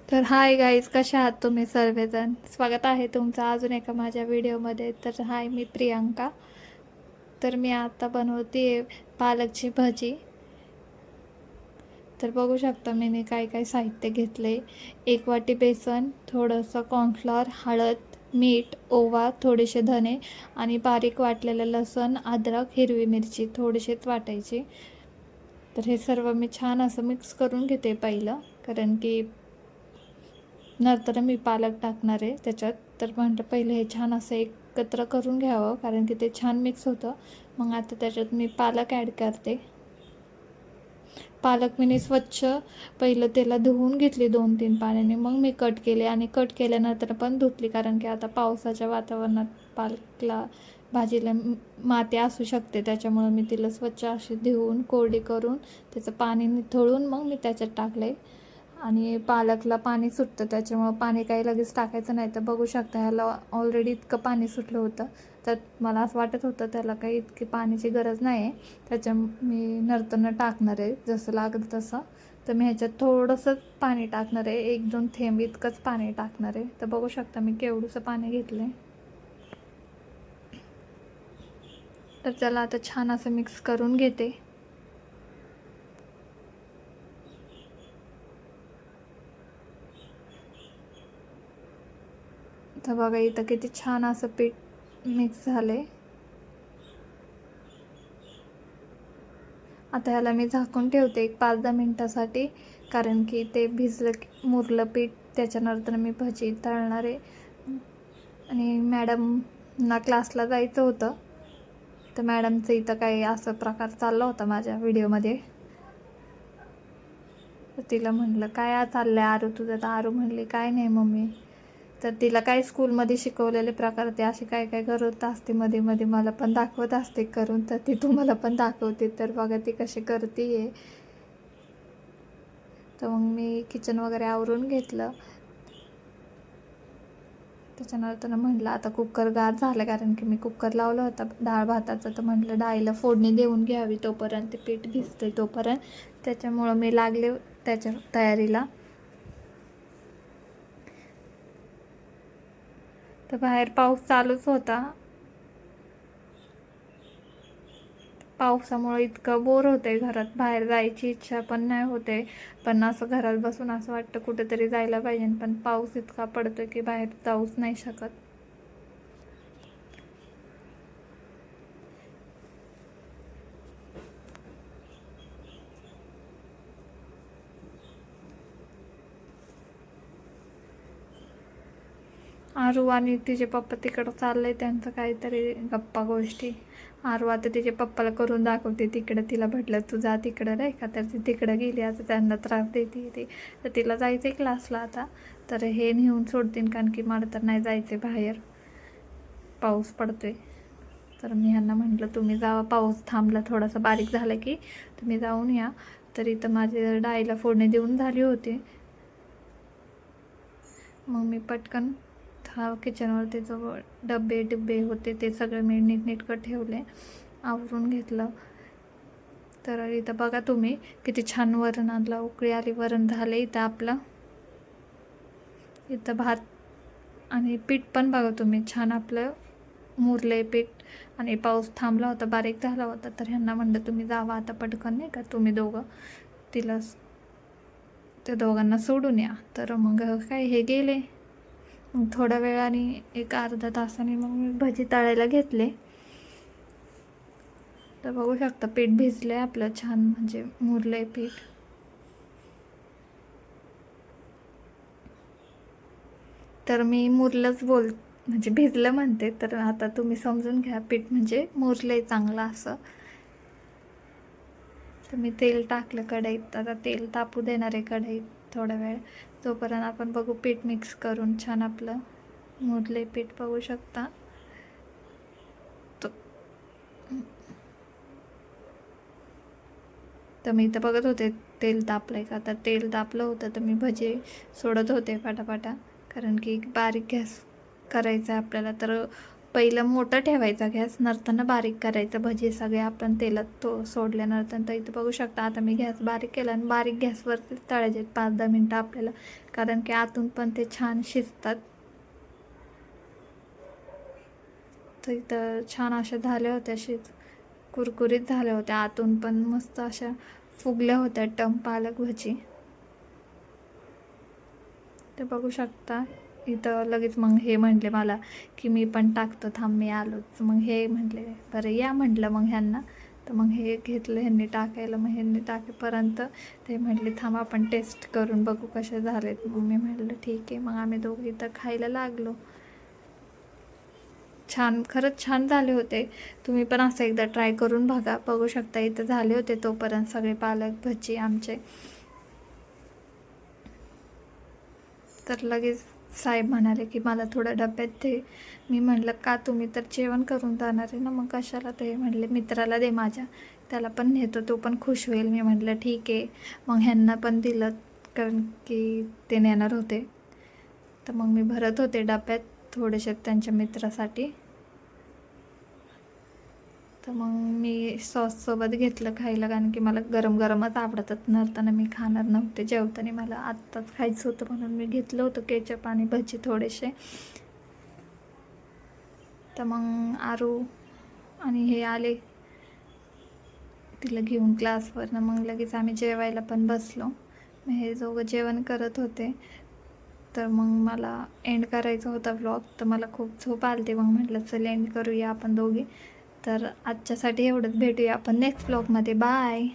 तर hi guys, कशा आहात तुम्ही सर्वजण? स्वागत आहे तुमचं अजून एका माझ्या व्हिडिओमध्ये. तर हाय, मी प्रियांका. तर मी आता बनवते पालकची भजी. तर बघू शकता मी काय काय साहित्य घेतले. 1 वाटी बेसन, थोडंसं कॉर्नफ्लॉवर, हळद, मीठ, ओवा, थोडेसे धने आणि बारीक वाटलेलं लसूण, अद्रक, हिरवी मिरची थोडीशीच वाटायची. तर हे सर्व मी छान असं मिक्स करून घेते पहिलं, कारण की नंतर मी पालक टाकणार आहे त्याच्यात. तर म्हटलं पहिले हे छान असं एकत्र करून घ्यावं, कारण की ते छान मिक्स होतं. मग आता त्याच्यात मी पालक ॲड करते. पालक मी स्वच्छ पहिलं त्याला धुवून घेतली 2-3 पाण्याने, मग मी कट केले आणि कट केल्यानंतर पण धुतली, कारण की आता पावसाच्या वातावरणात पालकला भाजीला माती असू शकते. त्याच्यामुळं मी तिला स्वच्छ अशी धुवून कोरडी करून त्याचं पाणी निथळून मग मी त्याच्यात टाकले. आणि पालकला पाणी सुटतं, त्याच्यामुळं पाणी काही लगेच टाकायचं नाही. तर बघू शकता ह्याला ऑलरेडी इतकं पाणी सुटलं होतं. तर मला असं वाटत होतं त्याला काही इतकी पाण्याची गरज नाही आहे. मी नंतर टाकणार आहे जसं लागलं तसं. तर मी ह्याच्यात थोडंसंच पाणी टाकणार आहे, 1-2 थेंब इतकंच पाणी टाकणार आहे. तर बघू शकता मी केवढंसं पाणी घेतलं आहे. तर त्याला आता छान असं मिक्स करून घेते. तर बघा इथं किती छान असं पीठ मिक्स झाले. आता ह्याला मी झाकून ठेवते एक 5-10 मिनटासाठी, कारण की ते भिजलं मुरलं पीठ. त्याच्यानंतर मी भजी तळणार आहे. आणि मॅडमना क्लासला जायचं होतं, तर मॅडमचं इथं काही असं प्रकार चालला होता माझ्या व्हिडिओमध्ये. तर तिला म्हटलं काय चाललं आहे आरू तुझं? तर आरू म्हणली काय नाही मम्मी. तर तिला काय स्कूलमध्ये शिकवलेले प्रकार ते असे काय काय करत असते, मध्ये मध्ये मला पण दाखवत असते करून. तर ती तुम्हाला पण दाखवते. तर बघा ती कशी करते आहे. तर मग मी किचन वगैरे आवरून घेतलं. त्याच्यानंतर म्हटलं आता कुकर गार झालं, कारण की मी कुकर लावलं होता डाळ भाताचं. तर म्हटलं डाळीला फोडणी देऊन घ्यावी तोपर्यंत, ते पीठ भिजते तोपर्यंत. त्याच्यामुळं मी लागले त्याच्या तयारीला. तर बाहेर पाऊस चालूच होता. पावसामुळे इतकं बोर होते घरात, बाहेर जायची इच्छा पण नाही होते. पण असं घरात बसून असं वाटतं कुठेतरी जायला पाहिजे, पण पाऊस इतका पडतोय की बाहेर जाऊच नाही शकत. आरू आणि तिचे पप्पा तिकडं चालले, त्यांचं काहीतरी गप्पा गोष्टी. आरू आता तिचे पप्पाला करून दाखवते तिकडं. तिला म्हटलं तू जा तिकडं नाही का, तर ती तिकडं गेली. आता त्यांना त्रास देते ती. तर तिला जायचं आहे क्लासला आता. तर हे नेऊन सोडतील, कारण की मला तर नाही जायचे बाहेर, पाऊस पडतोय. तर मी ह्यांना म्हटलं तुम्ही जावा, पाऊस थांबला थोडासा बारीक झाला की तुम्ही जाऊन या. तर इथं माझी डाळीला फोडणी देऊन झाली होती. मग मी पटकन किचनवरती जो डबे होते ते सगळे मी नीटनेटकं ठेवले, आवरून घेतलं. तर इथं बघा तुम्ही किती छान वरण आणलं, उकळी आली, वरण झालं इथं आपलं. इथं भात आणि पीठ पण बघा तुम्ही छान आपलं मुरले पीठ. आणि पाऊस थांबला होता, बारीक झाला होता. तर ह्यांना म्हणलं तुम्ही जावा आता पटकन नाही का, तुम्ही दोघं. तिला त्या दोघांना सोडून या. तर मग काय हे गेले. मग थोड्या वेळाने एक अर्धा तासाने मग मी भजी तळायला घेतले. तर बघू शकता पीठ भिजलं आहे आपलं छान, म्हणजे मुरलं आहे पीठ. तर मी मुरलंच म्हणजे भिजलं म्हणते, तर आता तुम्ही समजून घ्या पीठ म्हणजे मुरलं आहे चांगलं असं. तर मी तेल टाकलं कढईत. आता तेल तापू देणार आहे कढईत थोडा वेळ. तोपर्यंत आपण बघू पीठ मिक्स करून छान आपलं मुरले पीठ बघू शकता. तर मी इथं बघत होते तेल तापलं आहे का. तर तेल तापलं होतं तर मी भजी सोडत होते पाटापाटा, कारण की बारीक गॅस करायचा आहे आपल्याला. तर पहिलं मोठं ठेवायचा गॅस, नंतर बारीक करायचं भजी सगळे आपण तेलात सोडल्यानंतर. तर इथं बघू शकता आता मी गॅस बारीक केला आणि बारीक गॅसवरती तळायचे 5-10 मिनटं आपल्याला, कारण की आतून पण ते छान शिजतात. तर इथं छान अशा झाल्या होत्या, कुरकुरीत झाल्या होत्या, आतून पण मस्त अशा फुगल्या होत्या पालक भजी. ते बघू शकता. इथं लगेच मग हे म्हटले मला की मी पण टाकतो, थांब मी आलोच. मग हे म्हटले बरं या म्हटलं मग ह्यांना. तर मग हे घेतलं ह्यांनी टाकायला. मग ह्यांनी टाकेपर्यंत ते म्हटले थांब आपण टेस्ट करून बघू कसे झालेत. मग मी म्हटलं ठीक आहे. मग आम्ही दोघी इथं खायला लागलो. छान, खरंच छान झाले होते. तुम्ही पण असं एकदा ट्राय करून बघा. बघू शकता इथं झाले होते तोपर्यंत सगळे पालक भजी आमचे. तर लगेच साहेब म्हणाले की मला थोडं डब्यात दे. मी म्हटलं का, तुम्ही तर जेवण करून जाणार आहे ना, मग कशाला. ते म्हटले मित्राला दे माझ्या, त्याला पण नेतो, तो पण खुश होईल. मी म्हटलं ठीक आहे. मग ह्यांना पण दिलं, कारण की ते नेणार होते. तर मग मी भरत होते डब्यात थोडेसे त्यांच्या मित्रासाठी. तर मग मी सॉससोबत घेतलं खायला, कारण की मला गरम गरमच आवडतात. नंतर मी खाणार नव्हते जेवताना, मला आत्ताच खायचं होतं म्हणून मी घेतलं होतं केचप आणि भजी थोडेसे. तर मग आरू आणि हे आले तिला घेऊन क्लासवरनं. मग लगेच आम्ही जेवायला पण बसलो. मग हे दोघं जेवण करत होते. तर मग मला एंड करायचा होता व्लॉग. तर मला खूप झोप आली. मग म्हटलं चल एंड करूया आपण दोघी. तर आजच्यासाठी एवढंच. भेटूया आपण नेक्स्ट व्लॉगमध्ये. बाय.